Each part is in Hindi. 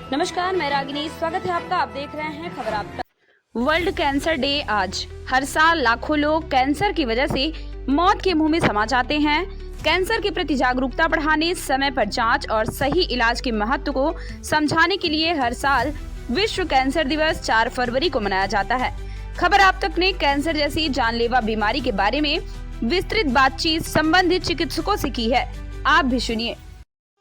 नमस्कार, मैं रागिनी। स्वागत है आपका। आप देख रहे हैं खबर आप तक। वर्ल्ड कैंसर डे आज। हर साल लाखों लोग कैंसर की वजह से मौत के मुंह में समा जाते हैं। कैंसर के प्रति जागरूकता बढ़ाने, समय पर जांच और सही इलाज के महत्व को समझाने के लिए हर साल विश्व कैंसर दिवस 4 फरवरी को मनाया जाता है। खबर आप तक ने कैंसर जैसी जानलेवा बीमारी के बारे में विस्तृत बातचीत संबंधित चिकित्सकों से की है। आप भी सुनिए।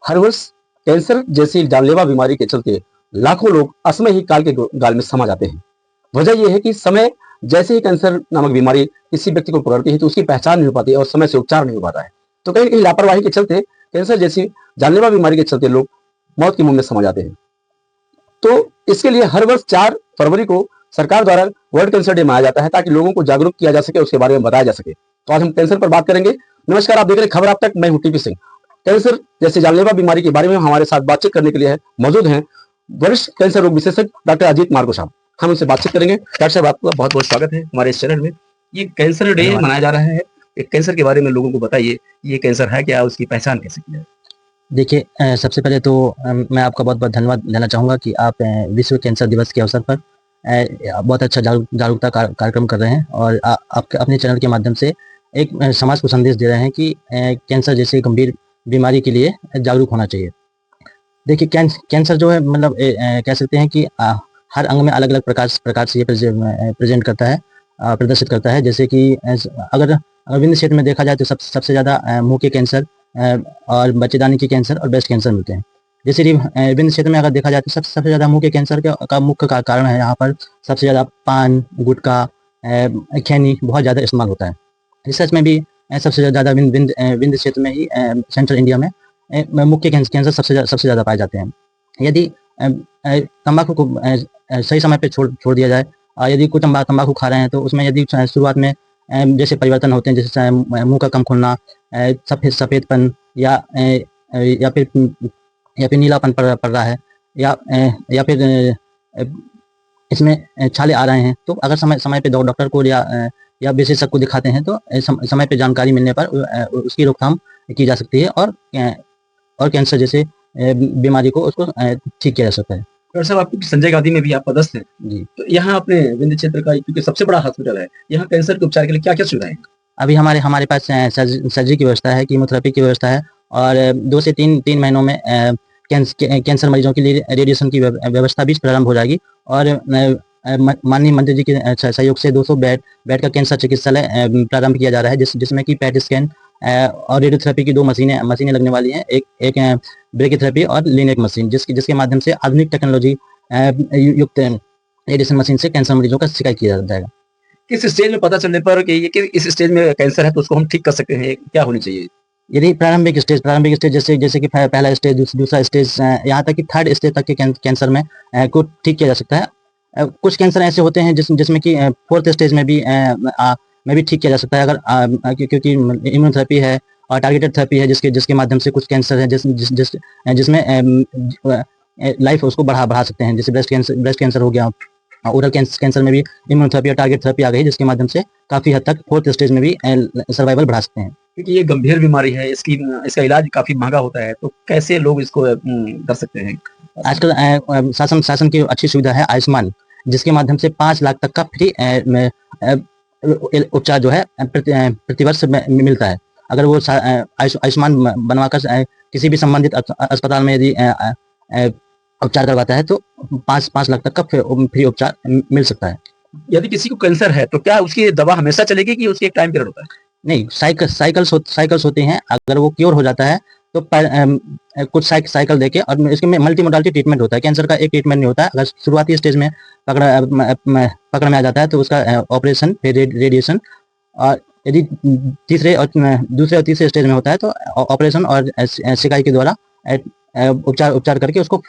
हर वर्ष कैंसर जैसी जानलेवा बीमारी के चलते लाखों लोग असमय ही काल के गाल में समा जाते हैं। वजह यह है कि समय जैसे ही कैंसर नामक बीमारी किसी व्यक्ति को पकड़ती है तो उसकी पहचान नहीं हो पाती और समय से उपचार नहीं हो पाता है। तो कहीं न कहीं लापरवाही के चलते कैंसर जैसी जानलेवा बीमारी के चलते लोग मौत के मुंह में समा जाते हैं। तो इसके लिए हर वर्ष 4 फरवरी को सरकार द्वारा वर्ल्ड कैंसर डे मनाया जाता है ताकि लोगों को जागरूक किया जा सके, उसके बारे में बताया जा सके। तो आज हम कैंसर पर बात करेंगे। नमस्कार, आप देख रहे हैं खबर आप तक। मैं हूं टीपी सिंह। कैंसर जैसे जानलेवा बीमारी के बारे में हमारे साथ बातचीत करने के लिए मौजूद हैं वरिष्ठ कैंसर रोग विशेषज्ञ डॉक्टर अजीत मार्गो साहब। हम उनसे बातचीत करेंगे। डॉक्टर साहब, आपका बहुत बहुत स्वागत है हमारे इस चैनल में। ये कैंसर डे मनाया जा रहा है, कैंसर के बारे में लोगों को बताइए। ये कैंसर है क्या, उसकी पहचान कैसे की जाए? देखिए, सबसे पहले तो मैं आपका बहुत बहुत धन्यवाद देना चाहूँगा कि आप विश्व कैंसर दिवस के अवसर पर बहुत अच्छा जागरूकता कार्यक्रम कर रहे हैं और आप अपने चैनल के माध्यम से एक समाज को संदेश दे रहे हैं कि कैंसर जैसी गंभीर बीमारी के लिए जागरूक होना चाहिए। देखिए, कैंसर जो है मतलब कह सकते हैं कि हर अंग में अलग अलग प्रकार से ये प्रेजेंट करता है, प्रदर्शित करता है। जैसे कि अगर विभिन्न क्षेत्र में देखा जाए तो सबसे ज़्यादा मुंह के कैंसर और बच्चेदानी के कैंसर और ब्रेस्ट कैंसर मिलते हैं। जैसे कि विभिन्न क्षेत्र में अगर देखा जाए तो सबसे ज़्यादा मुंह के कैंसर का मुख्य कारण है यहाँ पर सबसे ज़्यादा पान, गुटखा, खैनी बहुत ज़्यादा इस्तेमाल होता है। रिसर्च में भी सबसे ज़्यादा विंध्य क्षेत्र में ही सेंट्रल इंडिया में मुख्य कैंसर सबसे ज़्यादा पाए जाते हैं। यदि तंबाकू को सही समय पे छोड़ दिया जाए और यदि कोई तंबाकू खा रहे हैं तो उसमें यदि शुरुआत में जैसे परिवर्तन होते हैं, जैसे मुंह का कम खुलना, सफ़ेदपन या फिर नीलापन पड़ रहा है या फिर इसमें छाले आ रहे हैं, तो अगर समय पे डॉक्टर को या विशेषज्ञ को दिखाते हैं तो समय पे जानकारी मिलने पर उसकी रोकथाम की जा सकती है और कैंसर जैसे बीमारी को उसको ठीक किया जा सकता है। डॉक्टर साहब, आपको संजय गांधी में भी आप पदस्थ हैं जी। तो यहाँ अपने विंध्य क्षेत्र का क्योंकि सबसे बड़ा हॉस्पिटल है, यहाँ कैंसर के उपचार के लिए क्या क्या सुविधाएं हैं? अभी हमारे पास सर्जरी की व्यवस्था है, कीमोथेरेपी की व्यवस्था है और 2 से 3 महीनों में कैंसर मरीजों के लिए रेडिएशन की व्यवस्था भी प्रारंभ हो जाएगी और माननीय मंत्री जी के सहयोग से 200 बेड का कैंसर चिकित्सालय प्रारंभ किया जा रहा है, जिसमें कि पैट स्कैन और रेडियोथेरेपी की 2 मशीनें लगने वाली हैं। एक ब्रेकिथेरेपी और लीनेक मशीन, जिसके माध्यम से आधुनिक टेक्नोलॉजी युक्त रेडिएशन मशीन से कैंसर मरीजों का शिकायत किया जाएगा। किस स्टेज में पता चलने पर कि ये इस स्टेज में कैंसर है तो उसको हम ठीक कर सकते हैं, क्या होनी चाहिए? यदि प्रारंभिक स्टेज जैसे कि पहला स्टेज, दूसरा स्टेज, यहाँ तक कि 3rd स्टेज तक के कैंसर में को ठीक किया जा सकता है। कुछ कैंसर ऐसे होते हैं जिसमें कि 4th स्टेज में भी ठीक किया जा सकता है, अगर क्योंकि इम्यूनोथेरेपी है और टारगेटेड थेरेपी है जिसके माध्यम से कुछ कैंसर है जिसमें लाइफ उसको बढ़ा सकते हैं। जैसे ब्रेस्ट कैंसर हो गया, ओरल कैंसर में भी इम्यूनोथेरेपी और टारगेट थेरेपी आ गई, जिसके माध्यम से काफ़ी हद तक 4th स्टेज में भी सर्वाइवल बढ़ा सकते हैं। क्योंकि ये गंभीर बीमारी है, इसका इलाज काफी महंगा होता है, तो कैसे लोग इसको कर सकते हैं? आजकल शासन की अच्छी सुविधा है आयुष्मान, जिसके माध्यम से 5 लाख तक का फ्री उपचार जो है प्रतिवर्ष मिलता है। अगर वो आयुष्मान बनवाकर किसी भी संबंधित अस्पताल में यदि उपचार करवाता है तो 5 लाख तक का फ्री उपचार मिल सकता है। यदि किसी को कैंसर है तो क्या उसकी दवा हमेशा चलेगी कि उसकी एक टाइम पीरियड होता है? नहीं, साइकिल्स होती हैं। अगर वो क्योर हो जाता है तो कुछ साइकिल देके, और इसमें मल्टी मोडालिटी ट्रीटमेंट होता है। कैंसर का एक ट्रीटमेंट नहीं होता है। अगर शुरुआती स्टेज में पकड़ में आ जाता है तो उसका ऑपरेशन, फिर रेडिएशन, और यदि दूसरे और तीसरे स्टेज में होता है तो ऑपरेशन और सिकाई के द्वारा उपचार करके उसको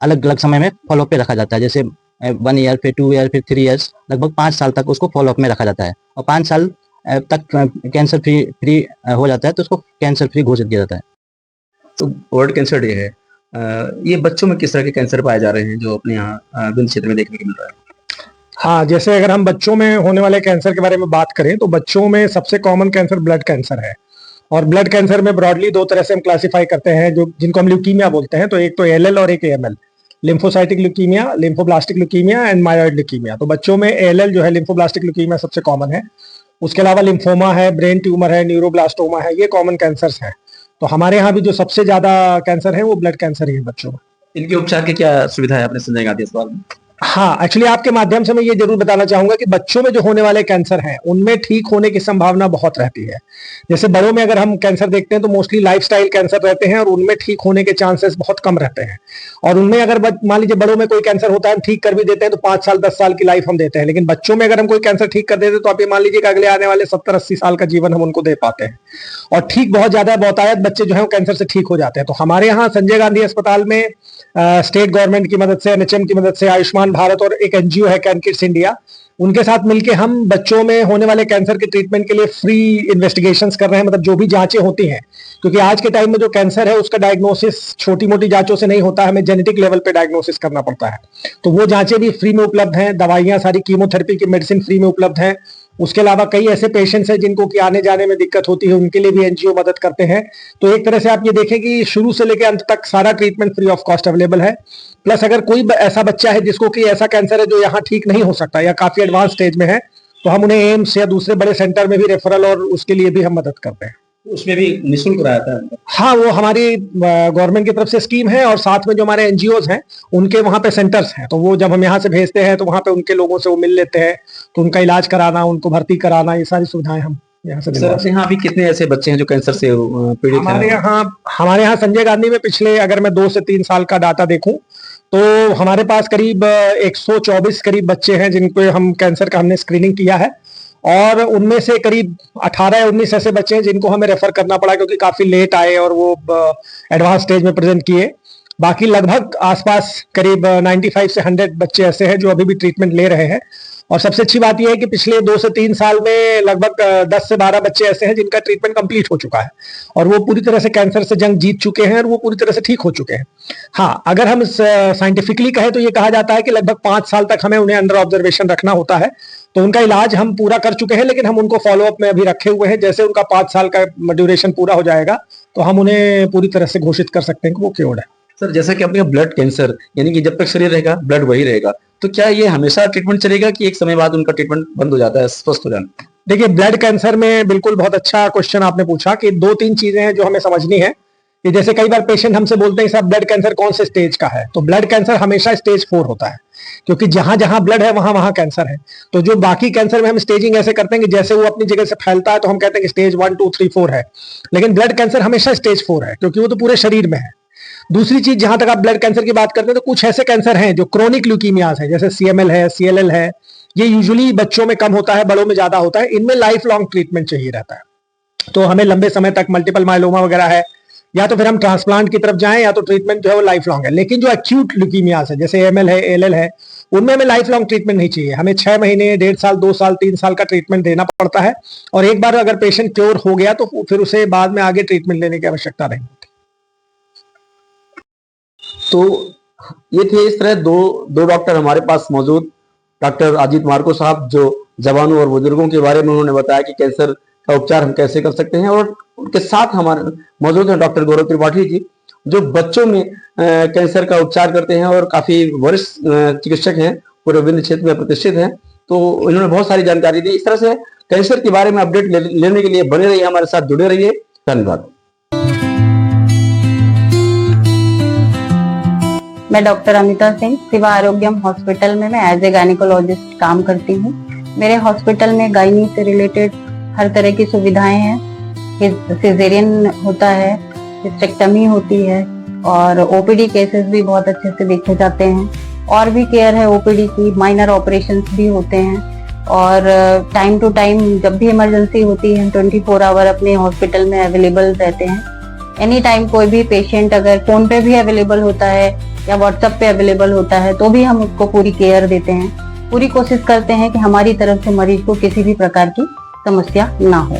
अलग अलग समय में फॉलोअप पे रखा जाता है। जैसे 1 ईयर, फिर 2 ईयर, फिर 3 ईयर्स, लगभग 5 साल तक उसको फॉलोअप में रखा जाता है और 5 साल तक कैंसर फ्री हो जाता है तो उसको कैंसर फ्री घोषित किया जाता है। तो वर्ल्ड कैंसर डे है, ये बच्चों में किस तरह के कैंसर पाए जा रहे हैं जो अपने यहाँ विभिन्न क्षेत्र में देखने को मिल रहा है? हाँ, जैसे अगर हम बच्चों में होने वाले कैंसर के बारे में बात करें तो बच्चों में सबसे कॉमन कैंसर ब्लड कैंसर है। और ब्लड कैंसर में ब्रॉडली 2 तरह से हम क्लासिफाई करते हैं, जो जिनको हम ल्यूकीमिया बोलते हैं। तो एक तो ALL और एक AML। Lymphocytic leukaemia, lymphoblastic leukaemia and myeloid leukaemia. तो बच्चों में ALL जो है लिम्फोब्लास्टिक ल्यूकीमिया सबसे कॉमन है। उसके अलावा लिम्फोमा है, ब्रेन ट्यूमर है, न्यूरोब्लास्टोमा है, ये कॉमन कैंसर्स हैं। तो हमारे यहाँ भी जो सबसे ज्यादा कैंसर है वो ब्लड कैंसर ही है बच्चों में। इनके उपचार की क्या सुविधा है अपने संजय गांधी अस्पताल में? हाँ, एक्चुअली आपके माध्यम से मैं ये जरूर बताना चाहूंगा कि बच्चों में जो होने वाले कैंसर हैं उनमें ठीक होने की संभावना बहुत रहती है। जैसे बड़ों में अगर हम कैंसर देखते हैं तो मोस्टली लाइफस्टाइल कैंसर रहते हैं और उनमें ठीक होने के चांसेस बहुत कम रहते हैं। और उनमें अगर मान लीजिए बड़ों में कोई कैंसर होता है, हम ठीक कर भी देते हैं तो 5 साल 10 साल की लाइफ हम देते हैं, लेकिन बच्चों में अगर हम कोई कैंसर ठीक कर देते हैं तो आप ये मान लीजिए कि अगले आने वाले 70-80 साल का जीवन हम उनको दे पाते हैं। और ठीक बहुत ज्यादा बहुतायत बच्चे जो है वो कैंसर से ठीक हो जाते हैं। तो हमारे यहाँ संजय गांधी अस्पताल में स्टेट गवर्नमेंट की मदद से, NHM की मदद से, आयुष्मान भारत और एक NGO है कैन किड्स इंडिया, उनके साथ मिलके हम बच्चों में होने वाले कैंसर के ट्रीटमेंट के लिए फ्री इन्वेस्टिगेशंस कर रहे हैं। मतलब जो भी जांचें होती हैं, क्योंकि आज के टाइम में जो कैंसर है उसका डायग्नोसिस छोटी मोटी जांचों से नहीं होता है, हमें जेनेटिक लेवल पे डायग्नोसिस करना पड़ता है। तो वो जांचें भी फ्री में उपलब्ध हैं, दवाइयां सारी कीमोथेरेपी की मेडिसिन फ्री में उपलब्ध हैं। उसके अलावा कई ऐसे पेशेंट्स हैं जिनको कि आने जाने में दिक्कत होती है, उनके लिए भी NGO मदद करते हैं। तो एक तरह से आप ये देखें कि शुरू से लेकर अंत तक सारा treatment free of cost available है। प्लस अगर कोई ऐसा बच्चा है जिसको कि ऐसा कैंसर है जो यहाँ ठीक नहीं हो सकता या काफी एडवांस स्टेज में है, तो हम उन्हें एम्स या दूसरे बड़े सेंटर में भी रेफरल और उसके लिए भी हम मदद करते हैं। उसमें भी निःशुल्क रहता है? हाँ, वो हमारी गवर्नमेंट की तरफ से स्कीम है और साथ में जो हमारे NGOs हैं उनके वहाँ पे सेंटर्स हैं, तो वो जब हम यहाँ से भेजते हैं तो वहाँ पे उनके लोगों से वो मिल लेते हैं, तो उनका इलाज कराना, उनको भर्ती कराना, ये सारी सुविधाएं हम यहाँ से सर, अपने यहाँ अभी कितने ऐसे बच्चे हैं जो कैंसर से पीड़ित हैं? हमारे यहाँ संजय गांधी में पिछले अगर मैं 2 से 3 साल का डाटा देखूं तो हमारे पास करीब 124 करीब बच्चे हैं जिनको हम कैंसर का हमने स्क्रीनिंग किया है। और उनमें से करीब 18 या 19 ऐसे बच्चे हैं जिनको हमें रेफर करना पड़ा क्योंकि काफी लेट आए और वो एडवांस स्टेज में प्रेजेंट किए। बाकी लगभग आसपास करीब 95 से 100 बच्चे ऐसे हैं जो अभी भी ट्रीटमेंट ले रहे हैं। और सबसे अच्छी बात यह है कि पिछले 2 से 3 साल में लगभग 10 से 12 बच्चे ऐसे हैं जिनका ट्रीटमेंट कंप्लीट हो चुका है और वो पूरी तरह से कैंसर से जंग जीत चुके हैं और वो पूरी तरह से ठीक हो चुके हैं। हाँ, अगर हम साइंटिफिकली कहें तो ये कहा जाता है कि लगभग 5 साल तक हमें उन्हें अंडर ऑब्जर्वेशन रखना होता है। तो उनका इलाज हम पूरा कर चुके हैं, लेकिन हम उनको फॉलोअप में अभी रखे हुए हैं। जैसे उनका 5 साल का ड्यूरेशन पूरा हो जाएगा तो हम उन्हें पूरी तरह से घोषित कर सकते हैं कि वो क्योर्ड है। सर, जैसा कि आपने ब्लड कैंसर यानी कि जब तक शरीर रहेगा ब्लड वही रहेगा, तो क्या ये हमेशा ट्रीटमेंट चलेगा कि एक समय बाद उनका ट्रीटमेंट बंद हो जाता है, स्वस्थ हो जाना? देखिए, ब्लड कैंसर में बिल्कुल बहुत अच्छा क्वेश्चन आपने पूछा कि 2-3 चीजें हैं जो हमें समझनी है। कि जैसे कई बार पेशेंट हमसे बोलते हैं साहब ब्लड कैंसर कौन से स्टेज का है, तो ब्लड कैंसर हमेशा स्टेज 4 होता है, क्योंकि जहां जहां ब्लड है वहां वहां कैंसर है। तो जो बाकी कैंसर में हम स्टेजिंग ऐसे करते हैं कि जैसे वो अपनी जगह से फैलता है तो हम कहते हैं कि स्टेज 1, 2, 3, 4 है, लेकिन ब्लड कैंसर हमेशा स्टेज 4 है क्योंकि वो तो पूरे शरीर में है। दूसरी चीज, जहां तक आप ब्लड कैंसर की बात करते हैं तो कुछ ऐसे कैंसर हैं जो क्रोनिक ल्यूकीमियाज है, जैसे CML है, CLL है, ये यूजुअली बच्चों में कम होता है, बड़ों में ज्यादा होता है। इनमें लाइफ लॉन्ग ट्रीटमेंट चाहिए रहता है, तो हमें लंबे समय तक मल्टीपल माइलोमा वगैरह है, या तो फिर हम ट्रांसप्लांट की तरफ जाएं या तो ट्रीटमेंट जो है वो लाइफ लॉन्ग है। लेकिन जो एक्यूट ल्यूकीमियाज है जैसे AML है, ALL है, उनमें हमें लाइफ लॉन्ग ट्रीटमेंट नहीं चाहिए। हमें 6 महीने, 1.5 साल, 2 साल, 3 साल का ट्रीटमेंट देना पड़ता है और एक बार अगर पेशेंट क्योर हो गया तो फिर उसे बाद में आगे ट्रीटमेंट लेने की आवश्यकता नहीं होती। तो ये थे इस तरह दो डॉक्टर हमारे पास मौजूद, डॉक्टर अजीत मार्को साहब जो जवानों और बुजुर्गों के बारे में उन्होंने बताया कि कैंसर का उपचार हम कैसे कर सकते हैं, और उनके साथ हमारे मौजूद हैं डॉक्टर गौरव त्रिपाठी जी जो बच्चों में कैंसर का उपचार करते हैं और काफी वरिष्ठ चिकित्सक हैं, पूरे विभिन्न क्षेत्र में प्रतिष्ठित हैं। तो इन्होंने बहुत सारी जानकारी दी। इस तरह से कैंसर के बारे में अपडेट लेने के लिए बने रहिए, हमारे साथ जुड़े रहिए। धन्यवाद। मैं डॉक्टर अमिता सिंह सिवा आरोग्यम हॉस्पिटल में मैं एज ए गायनिकोलॉजिस्ट काम करती हूँ। मेरे हॉस्पिटल में गायनी से रिलेटेड हर तरह की सुविधाएं हैं। सिजेरियन होता है, हिस्टेक्टमी होती है और ओपीडी केसेस भी बहुत अच्छे से देखे जाते हैं, और भी केयर है ओपीडी की, माइनर ऑपरेशंस भी होते हैं और टाइम टू टाइम जब भी इमरजेंसी होती है 24 आवर अपने हॉस्पिटल में अवेलेबल रहते हैं। एनी टाइम कोई भी पेशेंट अगर फोन पे भी अवेलेबल होता है या व्हाट्सएप पे अवेलेबल होता है तो भी हम उसको पूरी केयर देते हैं। पूरी कोशिश करते हैं कि हमारी तरफ से मरीज को किसी भी प्रकार की समस्या ना हो।